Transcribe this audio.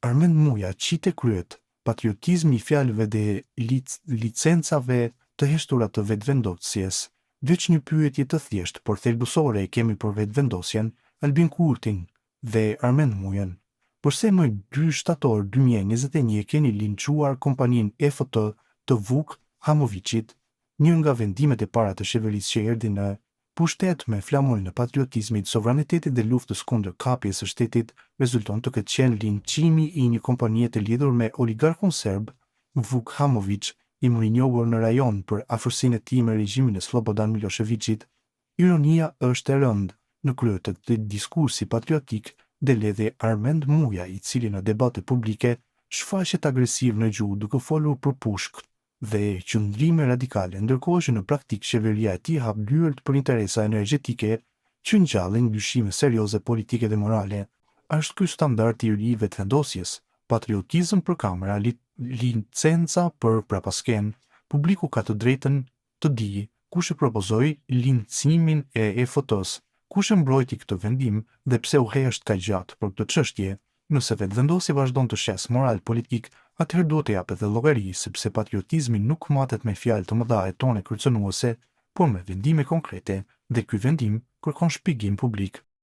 Armend Muja qite kryet patriotizmi i fjalëve dhe licencave të heshtura të vetëvendosjes. Veç një pyetje të thjeshtë, por thelbësore e kemi për vetëvendosjen, Albin Kurtin dhe Armend Mujan. Përse më 2 shtator 2021 keni linçuar kompaninë EFT të Vuk Hamovicit, një nga vendimet e para të qeverisë që erdhi në pushtet me flamurin e patriotizmit, sovranitetit dhe luftës kundër kapjes së shtetit, rezulton të këtë qenë linçimi i një kompanie të lidhur me oligarkun serb Vuk Hamovic, i më rinjohur në rajon për afërsinë e tij me regjimin e Slobodan Miloševićit. Ironia është e rëndë në krye të këtij diskursi patriotik dhe ledhe Armend Muja, i cili në debate publike shfaqet agresiv në gjuhë duke folur për pushk dhe qëndrime radikale, ndërkohë që në praktik qeveria e tij hap dyert për interesa energjetike që ngjallin dyshime serioze politike dhe morale. Është ky standardi i ri i vetëvendosjes, patriotizëm për kamera, licenca për prapasken. Publiku ka të drejtën të dijë kush e propozoi lincimin e EFT-s, kush e mbrojti këtë vendim dhe pse u hesht kaq gjatë për këtë çështje. Nëse vetëvendosja vazhdon të shes moral politik, atëherë duhet të japet dhe llogari, sepse patriotizmi nuk matet me fjalë të mëdha e tone kërcënuese, por me vendime konkrete, dhe ky vendim kërkon shpjegim publik.